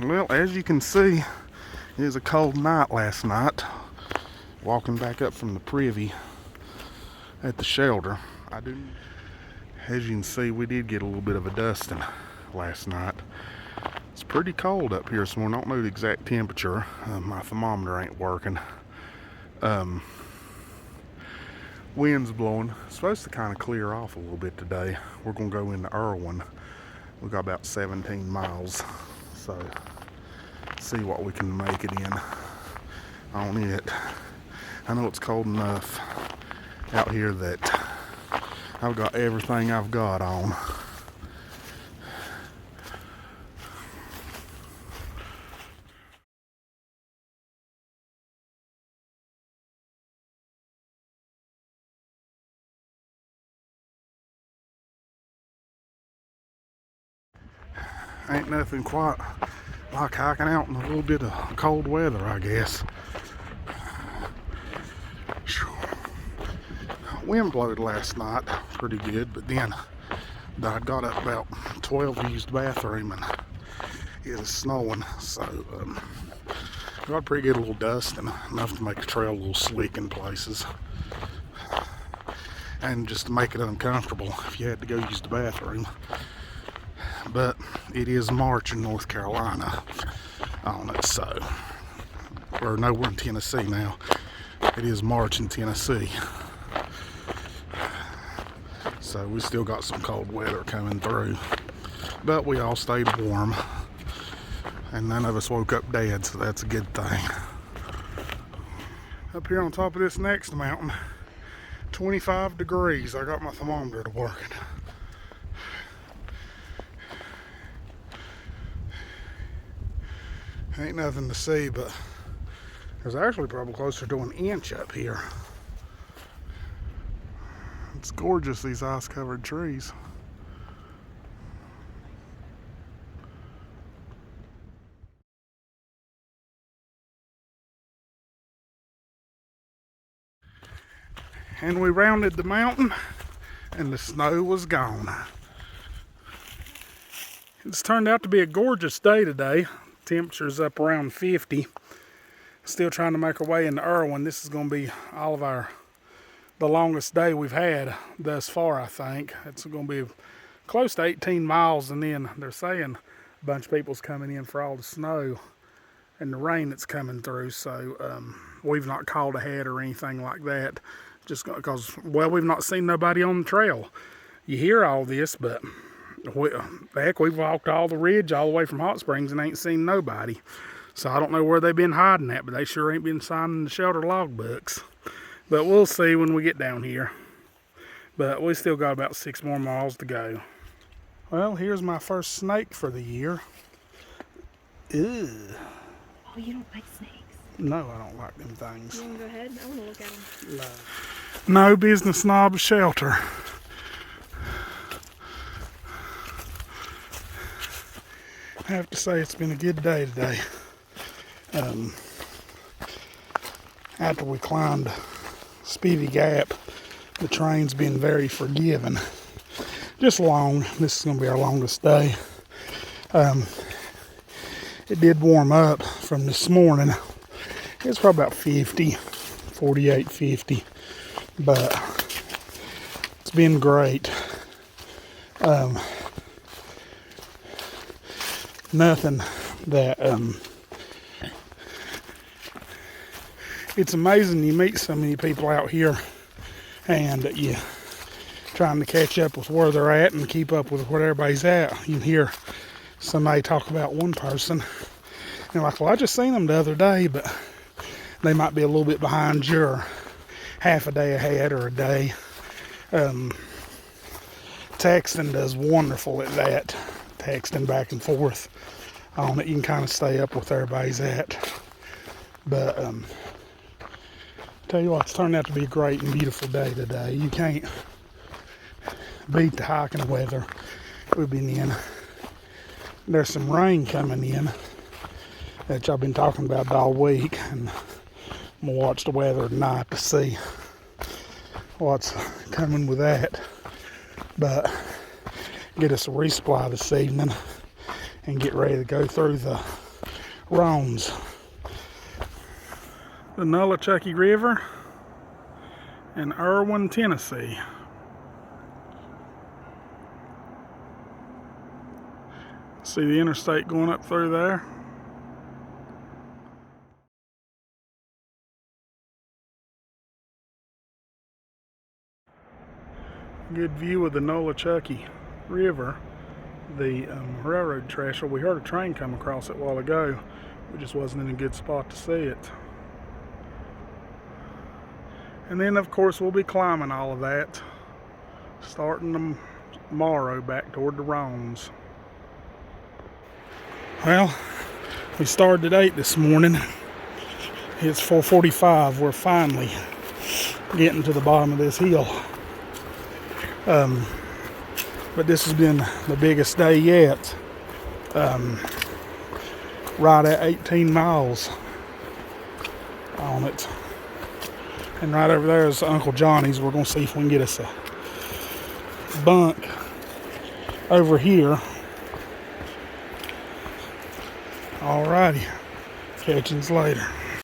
Well, as you can see, it was a cold night last night. Walking back up from the privy at the shelter. As you can see, we did get a little bit of a dusting last night. It's pretty cold up here, so I don't know the exact temperature. My thermometer ain't working. Wind's blowing. It's supposed to kind of clear off a little bit today. We're going to go into Erwin. We got about 17 miles, so see what we can make it in on it. I know it's cold enough out here that I've got everything I've got on. Ain't nothing quite like hiking out in a little bit of cold weather, I guess. Wind blowed last night pretty good, but then I got up about 12 used the bathroom and it was snowing, so got a pretty good little dust and enough to make the trail a little slick in places, and just to make it uncomfortable if you had to go use the bathroom. But it is March in North Carolina on it, so, or no, we're in Tennessee now. It is March in Tennessee. So we still got some cold weather coming through, but we all stayed warm and none of us woke up dead, so that's a good thing. Up here on top of this next mountain, 25 degrees. I got my thermometer to working. Ain't nothing to see, but there's actually probably closer to an inch up here. It's gorgeous, these ice-covered trees. And we rounded the mountain and the snow was gone. It's turned out to be a gorgeous day today. Temperature's up around 50. Still trying to make our way into Erwin. This is going to be all of the longest day we've had thus far, I think. It's going to be close to 18 miles, and then they're saying a bunch of people's coming in for all the snow and the rain that's coming through, so we've not called ahead or anything like that, just because, well, we've not seen nobody on the trail. You hear all this, but heck, we've walked all the ridge all the way from Hot Springs and ain't seen nobody. So I don't know where they've been hiding at, but they sure ain't been signing the shelter logbooks. But we'll see when we get down here. But we still got about 6 more miles to go. Well, here's my first snake for the year. Ew. Oh, you don't like snakes? No, I don't like them things. You want to go ahead? I want to look at them. No business snob shelter. I have to say it's been a good day today. After we climbed Speedy Gap, the train's been very forgiving. Just long. This is going to be our longest day. It did warm up from this morning. It's probably about 50, 48, 50. But it's been great. Nothing that it's amazing you meet so many people out here and you trying to catch up with where they're at and keep up with where everybody's at. You hear somebody talk about one person and like, well, I just seen them the other day, but they might be a little bit behind you or half a day ahead or a day. Texting does wonderful at that. Texting back and forth on it. You can kind of stay up with where everybody's at. But tell you what, it's turned out to be a great and beautiful day today. You can't beat the hiking weather we've been in. There's some rain coming in that I've been talking about all week, and I'm gonna watch the weather tonight to see what's coming with that. But get us a resupply this evening and get ready to go through the Roans. The Nolichucky River in Erwin, Tennessee. See the interstate going up through there? Good view of the Nolichucky River. The railroad track. We heard a train come across it a while ago. We just wasn't in a good spot to see it. And then of course we'll be climbing all of that starting tomorrow back toward the Roans. Well, we started at 8 this morning. It's 4:45. We're finally getting to the bottom of this hill. But this has been the biggest day yet. Right at 18 miles on it. And right over there is Uncle Johnny's. We're going to see if we can get us a bunk over here. Alrighty. Catch you later.